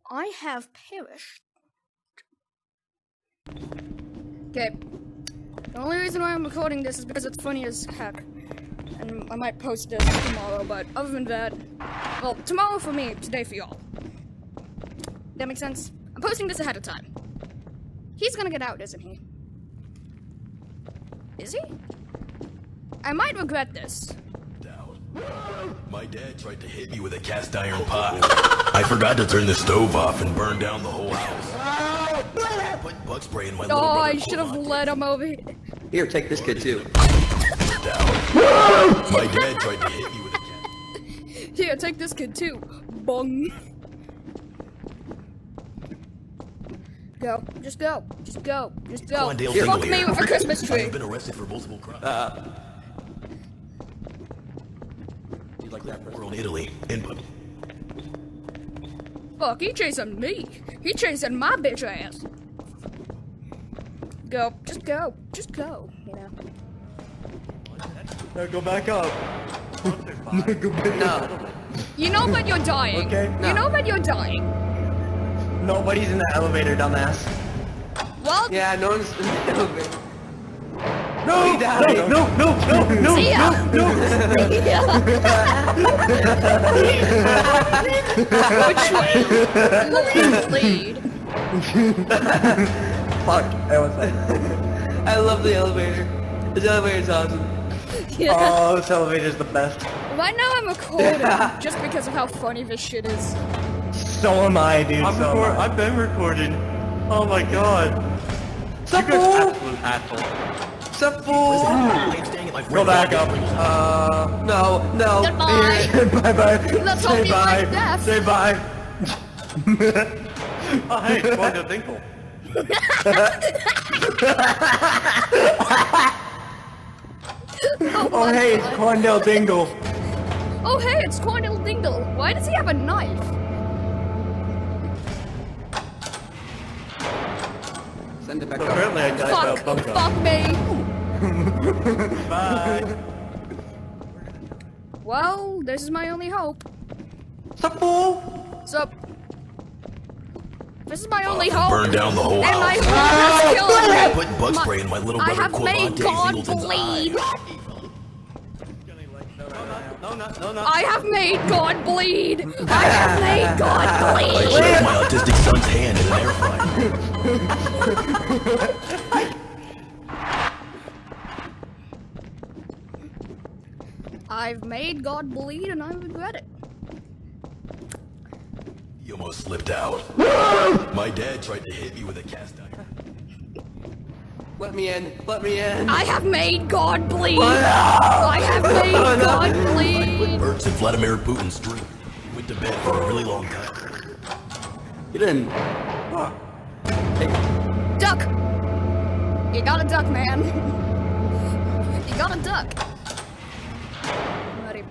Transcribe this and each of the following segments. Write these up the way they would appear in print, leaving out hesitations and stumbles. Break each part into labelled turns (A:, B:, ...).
A: I have perished. Okay. The only reason why I'm recording this is because it's funny as heck. And I might post this tomorrow, but other than that, well, tomorrow for me, today for y'all. That makes sense? I'm posting this ahead of time. He's gonna get out, isn't he? Is he? I might regret this.
B: My dad tried to hit me with a cast iron pot. I forgot to turn the stove off and burned down the whole house. Put bug spray in my little brother.
A: I should have let him over here.
C: Here, take this kid too.
B: My dad tried to hit me with a cast.
A: Here, take this kid too. Bung. Go. Just go. Just go. Just go.
B: QUANDALE DINGLE
A: Fuck me
B: HERE.
A: with a Christmas tree.
B: I've been arrested for multiple crimes.
C: You like that?
B: We're in Italy. Input.
A: Fuck, he chasing me. He chasing my bitch ass. Go. Just go. Just go. You know.
D: No, go back up. Go back up.
C: No.
A: You know that you're dying.
D: Okay.
A: You know that you're dying.
D: Nobody's in the elevator, dumbass.
A: Well,
C: Yeah, no one's in the elevator.
D: No!
C: He died.
D: No!
A: see ya. Which way? Lead.
D: Fuck, I was like,
C: I love the elevator. This elevator's awesome.
A: Yeah.
D: oh, this elevator's the best.
A: Right now I'm recording just because of how funny this shit is.
D: So am I, dude.
E: I've been recording. Oh my god.
C: Sup,
E: You guys
C: fool?
E: absolute asshole.
C: Sup, fool?
B: I'm staying at my
D: Go
B: friend's
D: back
B: house.
D: up.
C: No.
A: Goodbye.
D: Bye-bye.
A: Let's
D: Say
A: hope you
D: bye.
A: like death.
D: Say bye.
E: Oh hey, QUANDALE DINGLE.
D: Oh, hey, it's QUANDALE Dingle.
A: Oh hey, it's QUANDALE DINGLE. Why does he have a knife?
C: Send it back up.
E: Apparently I died
A: Fuck.
E: by a bug
A: Fuck me.
E: Bye.
A: Well, this is my only hope.
C: Sup, fool?
A: So, this is my only hope.
B: Burned down the whole
A: And my
B: house.
A: hope has killed
B: I
A: me.
B: put bug spray in my little
A: I
B: brother
A: have made
B: Covante
A: God
B: Singleton's
A: bleed.
B: eye.
E: No.
A: I have made God bleed. I have made God
B: I
A: bleed.
B: shoved my autistic son's hand in an air fryer.
A: I've made God bleed and I regret it.
B: You almost slipped out. My dad tried to hit me with a cast iron.
C: Let me in. Let me in.
A: I have made God bleed. I have made God bleed.
B: Birds in Vladimir Putin's dream. He went to bed for a really long time.
C: Get in. Hey,
A: Duck. You gotta duck, man. You gotta duck. Buddy.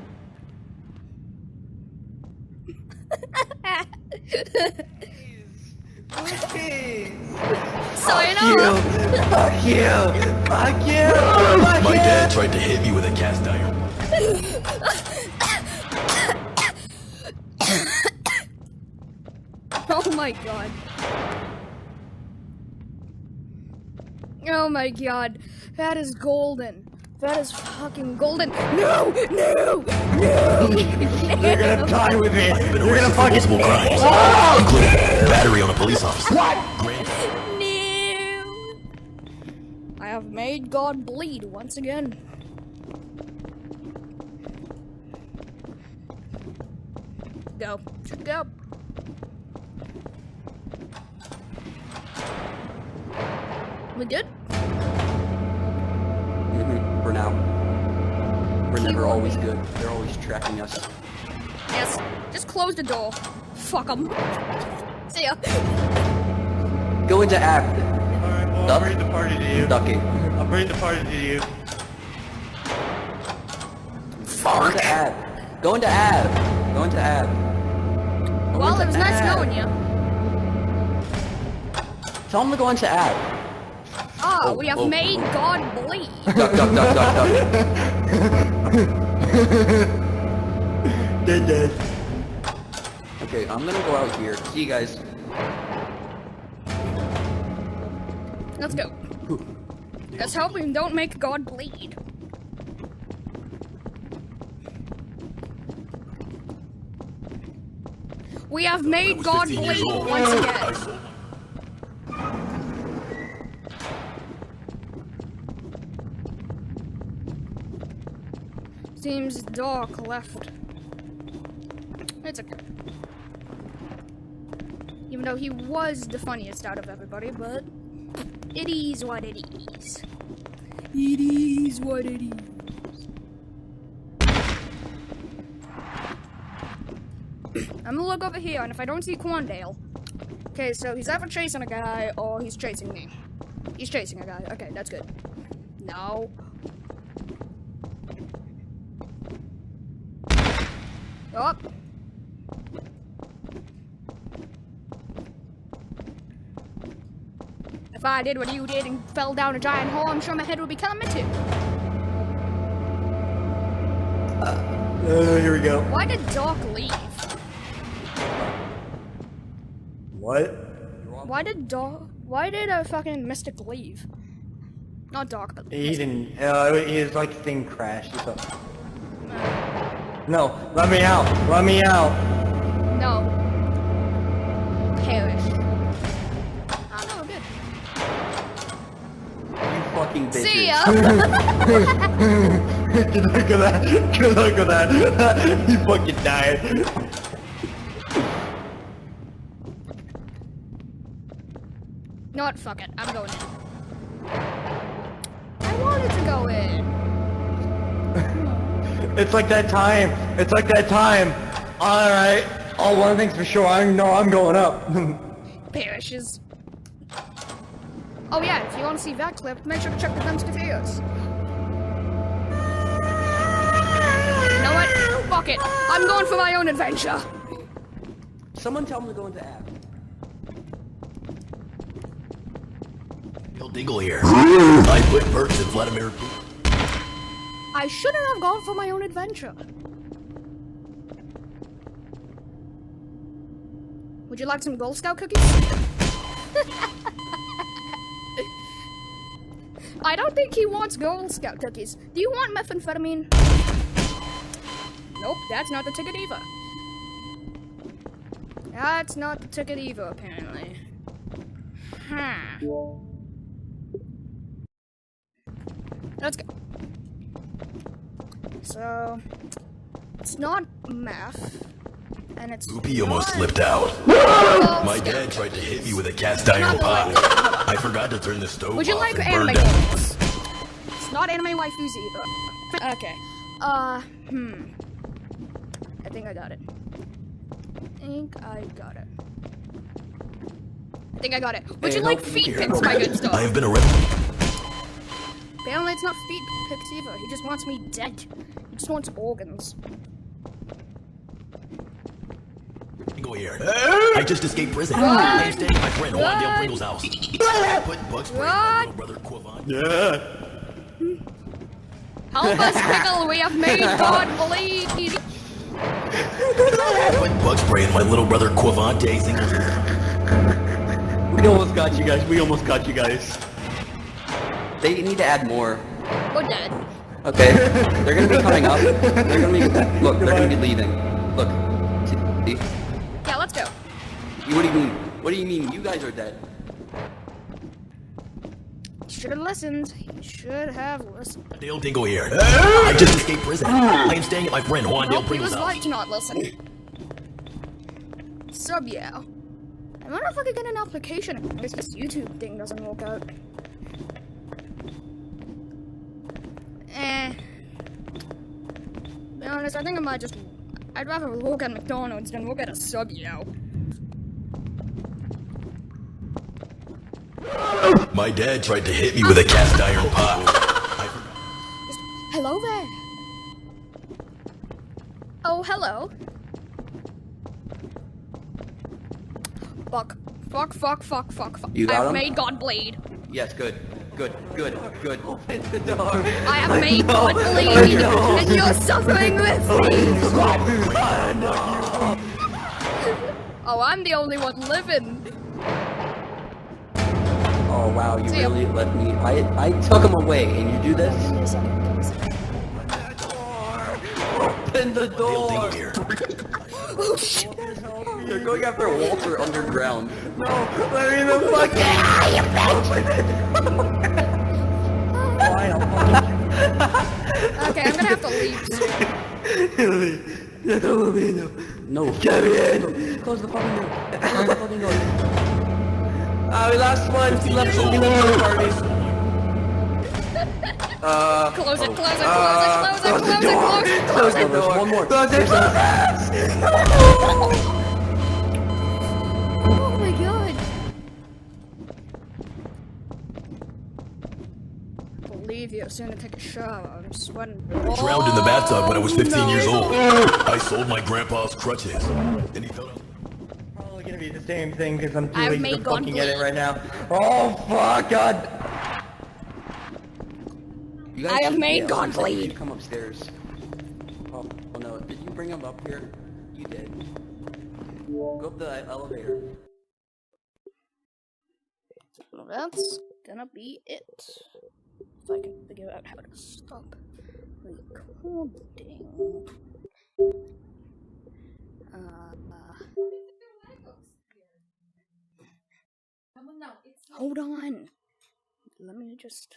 A: Sayonara.
D: Fuck you. Fuck you.
B: My dad tried to hit me with a cast iron.
A: Oh my god. Oh my god. That is golden. That is fucking golden. No! No! No!
D: You're gonna die with me.
B: I've been
D: You're gonna
B: arrested for
D: fucking.
B: multiple crimes, including battery on a police officer. Grand
A: No! I have made God bleed once again. Go. Should go. We good?
C: for now. We're never always good. They're always tracking us.
A: Yes. Just close the door. Fuck 'em. See ya.
C: Go into app.
E: Alright, well,
C: Duck?
E: I'll bring the party to you.
C: Ducking.
E: I'll bring the party to you.
C: Go into app. Go into app. Go into app. Go
A: Well,
C: into
A: it was nice
C: app.
A: knowing you.
C: Tell them to go into app.
A: Ah, we have made God bleed.
C: Duck, duck, duck, duck, duck.
D: Dead.
C: Okay, Okay, I'm gonna go out here. See you guys.
A: Let's go. Let's hope we don't make God bleed. We have made God bleed once again. Seems dark left. It's okay. Even though he was the funniest out of everybody, but it is what it is. It is what it is. I'm gonna look over here, and if I don't see Quandale... Okay, so he's either chasing a guy, or he's chasing me. He's chasing a guy. Okay, that's good. No. Oh. If I did what you did and fell down a giant hole, I'm sure my head would be coming too.
E: Here we go.
A: Why did Doc leave?
E: What?
A: Why did a fucking Mystic leave? Not Doc, but
E: He didn't. His like thing crashed. No, let me out. Let me out.
A: no. Perish. Oh no, good.
C: You fucking bitches.
A: See ya!
E: Good luck at that. Good luck at that. He fucking died.
A: Not fuck it. I'm going in. I wanted to go in.
E: It's like that time. It's like that time. Alright. Oh, one thing's for sure. I know I'm going up.
A: Perishes. Oh yeah, if you want to see that clip, make sure to check the Dumpster videos. You know what? Fuck it. I'm going for my own adventure.
C: Someone tell him to go into app.
B: Dingle here. I put Burks and Vladimir.
A: I shouldn't have gone for my own adventure. Would you like some Gold Scout cookies? I don't think he wants Gold Scout cookies. Do you want methamphetamine? Nope, that's not the ticket either. That's not the ticket either, apparently. Let's go. So, it's not math, and it's
B: Goopy almost slipped out. My dad tried to hit me with a cast iron pot. I forgot to turn the stove
A: Would you
B: off
A: like
B: and
A: anime
B: burned down.
A: games? It's not anime waifus either. Okay. I think I got it. Would you like feet pics, my good stuff?
B: I have been arrested.
A: Apparently it's not feet pics either. He just wants me dead. He just wants organs.
B: Dingle here. I just escaped prison. I'm staying at my friend Wandale Pringle's house. I put bug spray on my little brother Quavon.
E: Yeah.
A: Help us, Pickle! We have made God bleed!
B: I put bug spray in my little brother Quavante Singleton.
C: We almost got you guys. We almost got you guys. They need to add more.
A: We're dead.
C: Okay. They're gonna be coming up. They're gonna be. Look, they're gonna be leaving. Look. See?
A: Yeah, let's go.
C: What do you mean? What do you mean? You guys are dead.
A: Should have listened. You should have listened.
B: Dale Dingle here. I just escaped prison. I am staying at my friend Wandale
A: Nope, he
B: Pringle's
A: was
B: house.
A: right to not listen. Sub, yeah. I wonder if I could get an application if this YouTube thing doesn't work out. To be honest, I think I might just... I'd rather work at McDonald's than work at a sub, yo.
B: My dad tried to hit me with a cast iron pot.
A: Hello there. Oh, hello. Fuck.
C: You got
A: I have
C: him?
A: made God bleed.
C: Yes, good. Good. Open the door.
A: I have made God bleed, and you're suffering with me. Oh, I'm the only one living.
C: Oh wow, you
A: See ya.
C: really let me. I took him away, and you do this?
A: Give me a second.
C: Open the
B: Quandale
C: door.
B: Dingle here.
A: Oh shit.
C: You're going after Walter underground.
E: No, let me the fuck out! Fine, I'll fucking
A: Okay, I'm gonna have to leave soon.
C: No. Kevin! Close the fucking door. Close the fucking door. We lost one. We left the party.
A: Close it, close it,
C: Close the door. One more.
E: Close it!
A: Oh my god. Believe you, soon to take a shower. I'm sweating.
B: I drowned in the bathtub when I was 15 years old. I sold my grandpa's crutches, and he fell out.
E: Probably gonna be the same thing because I'm too
A: I've
E: lazy
A: made
E: to fucking
A: gun
E: edit
A: bleed.
E: right now. Oh fuck, God!
C: You guys
A: I have
C: should-
A: made
C: yeah,
A: God
C: you should
A: bleed.
C: Come upstairs. Oh no, did you bring him up here? You did. Go up the elevator.
A: Well, that's gonna be it. If I can figure out how to stop recording. Hold on. Let me just.